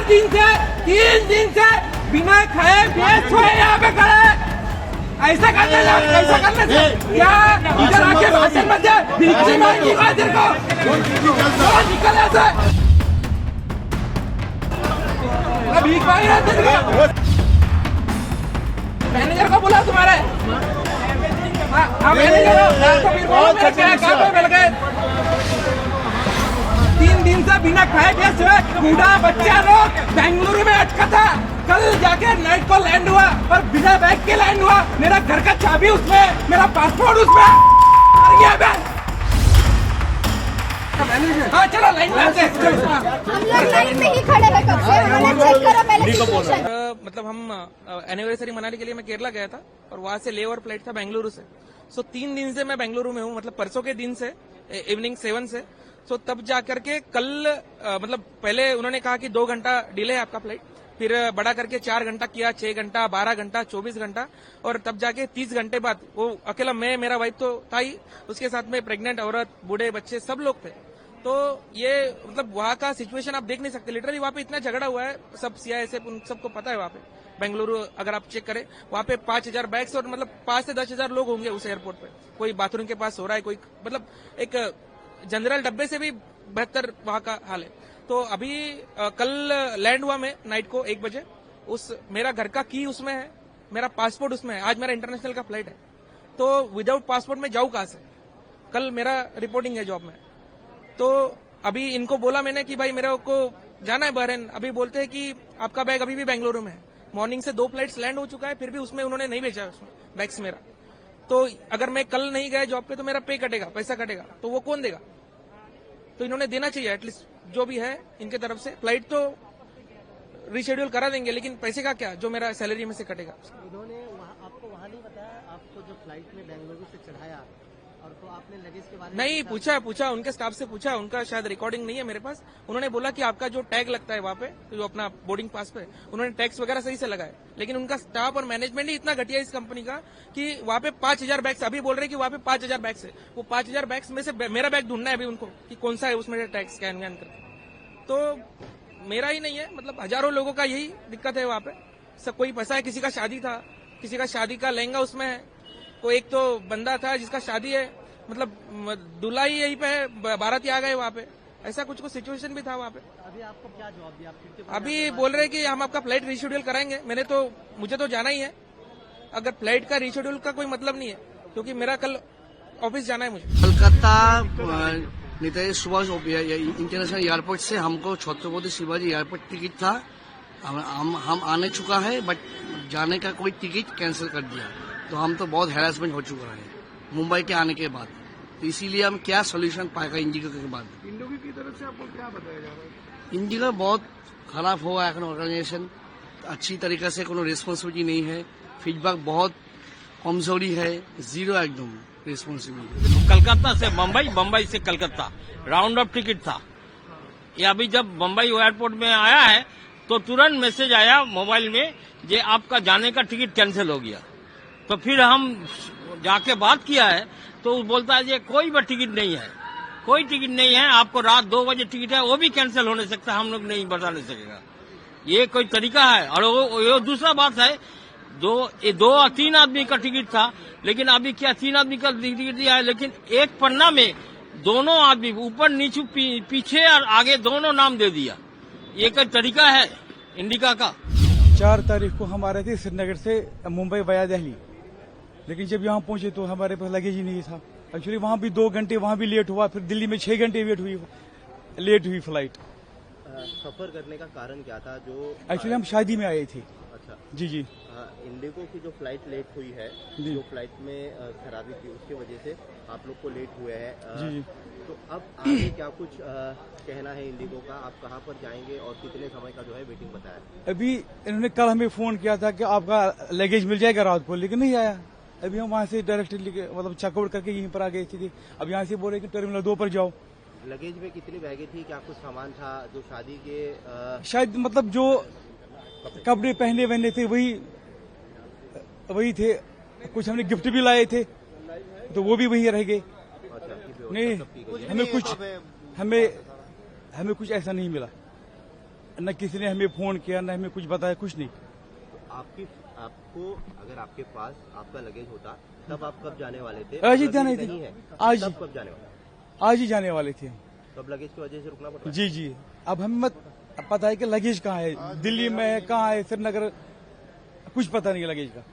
तीन दिन से बिना खाए पिए सोए यहाँ पे खड़े। ऐसा करने से क्या इधर आके भाषण मत दे, भिक्षी मांगी है तेरे को, निकल ऐसे भीख मांगी है तेरे को। मैनेजर को बुला तुम्हारे, मैनेजर काम पे मिल गए। 3 दिन से बिना खाए पिए सोए बूढ़ा बच्चा लोग बेंगलुरु में अटका था। कल जाके नाइट को लैंड हुआ और बिना बैग के लैंड हुआ। मेरा घर का चाबी उसमें, मेरा पासपोर्ट उसमें। हाँ चलो लाइन में आते हैं। हम लोग लाइन में ही खड़े हैं कब से, उन्होंने चेक करा पहले सिचुएशन। मतलब हम एनिवर्सरी मनाने के लिए मैं केरला गया था और वहाँ से लेओवर फ्लाइट था बेंगलुरु से। सो 3 दिन से मैं बेंगलुरु में हूँ, मतलब परसों के दिन से इवनिंग 7 से। सो तब जाकर के कल मतलब पहले उन्होंने कहा कि 2 घंटा डिले है आपका फ्लाइट, फिर बड़ा करके 4 घंटा किया, 6 घंटा, 12 घंटा, 24 घंटा, और तब जाके 30 घंटे बाद वो अकेला मैं, मेरा वाइफ तो था ही, उसके साथ में प्रेग्नेंट औरत, बूढ़े बच्चे सब लोग थे। तो ये मतलब वहाँ का सिचुएशन आप देख नहीं सकते। लिटरली वहाँ पे इतना झगड़ा हुआ है, सब सीआईएसएफ उन सबको पता है। वहाँ पे बेंगलुरु अगर आप चेक करें, वहाँ पे 5000 बैग्स और मतलब 5 से 10,000 लोग होंगे उस एयरपोर्ट पे। कोई बाथरूम के पास हो रहा है, कोई मतलब एक जनरल डब्बे से भी बेहतर वहाँ का हाल है। तो अभी कल लैंड हुआ मैं नाइट को 1 बजे। मेरा घर का की उसमें है, मेरा पासपोर्ट उसमें है। आज मेरा इंटरनेशनल का फ्लाइट है, तो विदाउट पासपोर्ट में जाऊँ कहाँ से? कल मेरा रिपोर्टिंग है जॉब में। तो अभी इनको बोला मैंने कि भाई मेरे को जाना है बहरीन। अभी बोलते हैं कि आपका बैग अभी भी बेंगलुरु में है। मॉर्निंग से 2 फ्लाइट्स लैंड हो चुका है, फिर भी उसमें उन्होंने नहीं भेजा उसमें बैग्स मेरा। तो अगर मैं कल नहीं गया जॉब पे तो मेरा पे कटेगा, पैसा कटेगा, तो वो कौन देगा? तो इन्होंने देना चाहिए एटलीस्ट जो भी है इनके तरफ से। फ्लाइट तो रिशेड्यूल करा देंगे, लेकिन पैसे का क्या जो मेरा सैलरी में से कटेगा? इन्होंने आपको वहाँ नहीं बताया, आपको जो फ्लाइट में बेंगलुरु से चढ़ाया और तो आपने लगेज के बारे में नहीं पूछा, उनके स्टाफ से पूछा, उनका शायद रिकॉर्डिंग नहीं है मेरे पास। उन्होंने बोला कि आपका जो टैग लगता है वहाँ पे, जो अपना बोर्डिंग पास पे, उन्होंने टैक्स वगैरह सही से लगाया। लेकिन उनका स्टाफ और मैनेजमेंट ही इतना घटिया इस कंपनी का कि वहाँ पे 5000 बैग्स, अभी बोल रहे हैं कि वहाँ पे 5000 बैग्स है। वो 5000 बैग्स में से मेरा बैग ढूंढना है अभी उनको कि कौन सा है उसमें टैक्स स्कैन वैन करके। तो मेरा ही नहीं है, मतलब हजारों लोगों का यही दिक्कत है वहाँ पे। सब कोई फंसा है, किसी का शादी था, किसी का शादी का लहंगा उसमें है। कोई एक तो बंदा था जिसका शादी है, मतलब दूल्हा ही यहीं पे है, बाराती आ गए वहाँ पे। ऐसा कुछ सिचुएशन भी था वहाँ पे। अभी आपको क्या जवाब दिया? अभी बोल रहे हैं कि हम आपका फ्लाइट रिशेड्यूल कराएंगे। मुझे तो जाना ही है। अगर फ्लाइट का रिशेड्यूल का कोई मतलब नहीं है, क्योंकि मेरा कल ऑफिस जाना है मुझे। कोलकाता नेताजी सुभाष इंटरनेशनल एयरपोर्ट से हमको छत्रपति शिवाजी एयरपोर्ट टिकट था, हम आने चुका है, बट जाने का कोई टिकट कैंसिल कर दिया। तो हम तो बहुत हैरेसमेंट हो चुका है मुंबई के आने के बाद। तो इसीलिए हम क्या सोल्यूशन पाएगा इंडिगो के बाद? इंडिगो की तरफ से आपको क्या बताया जा रहा है? इंडिगो बहुत खराब हुआ है, ऑर्गेनाइजेशन अच्छी तरीके से कोनो रिस्पॉन्सिबिलिटी नहीं है, फीडबैक बहुत कमजोरी है, जीरो एकदम रिस्पॉन्सिबिलिटी। कलकत्ता से बम्बई, बम्बई से कलकत्ता राउंड ऑफ टिकट था। ये अभी जब बम्बई एयरपोर्ट में आया है तो तुरंत मैसेज आया मोबाइल में, ये आपका जाने का टिकट कैंसिल हो गया। तो फिर हम जाके बात किया है तो बोलता है ये कोई भी टिकट नहीं है, कोई टिकट नहीं है, आपको रात 2 बजे टिकट है, वो भी कैंसिल होने सकता है, हम लोग नहीं बता नहीं सकेगा। ये कोई तरीका है? और वो दूसरा बात है, 2-3 आदमी का टिकट था, लेकिन अभी क्या 3 आदमी का टिकट दिया है, लेकिन एक पन्ना में दोनों आदमी ऊपर नीचे पीछे और आगे दोनों नाम दे दिया। ये कोई तरीका है इंडिका का? 4 तारीख को हम आ रहे थे श्रीनगर से मुंबई वाया दिल्ली, लेकिन जब यहाँ पहुंचे तो हमारे पास लगेज ही नहीं था। एक्चुअली वहाँ भी 2 घंटे वहाँ भी लेट हुआ, फिर दिल्ली में 6 घंटे लेट हुई फ्लाइट। सफर करने का कारण क्या था? जो एक्चुअली हम शादी में आए थे। अच्छा जी। इंडिगो की जो फ्लाइट लेट हुई है, जो फ्लाइट में खराबी थी उसकी वजह से आप लोग को लेट हुए हैं। जी। तो अब आगे क्या कुछ कहना है इंडिगो का? आप कहाँ पर जाएंगे और कितने समय का जो है वेटिंग बताया? अभी इन्होंने कल हमें फोन किया था कि आपका लगेज मिल जाएगा रात को, लेकिन नहीं आया। अभी हम वहाँ से डायरेक्टली मतलब चेकआउट करके यहीं पर आ गए थे। अब यहाँ से बोल रहे कि टर्मिनल 2 पर जाओ। लगेज में कितनी बैगें थी? क्या कुछ सामान था जो शादी के शायद मतलब जो कपड़े पहने वहने थे वही थे। कुछ हमने गिफ्ट भी लाए थे तो वो भी वहीं रह गए। नहीं, हमें कुछ ऐसा नहीं मिला। न किसी ने हमें फोन किया, न हमें कुछ बताया, कुछ नहीं। आपको अगर आपके पास आपका लगेज होता तब आप कब जाने वाले थे? आज ही जाने थे, नहीं है आज तब कब जाने वाले? आज ही जाने वाले थे हम। तब लगेज की वजह से रुकना पड़ा? जी जी। अब हमें मत पता है कि लगेज कहाँ है, दिल्ली में है, कहाँ है, श्रीनगर, कुछ पता नहीं है लगेज का।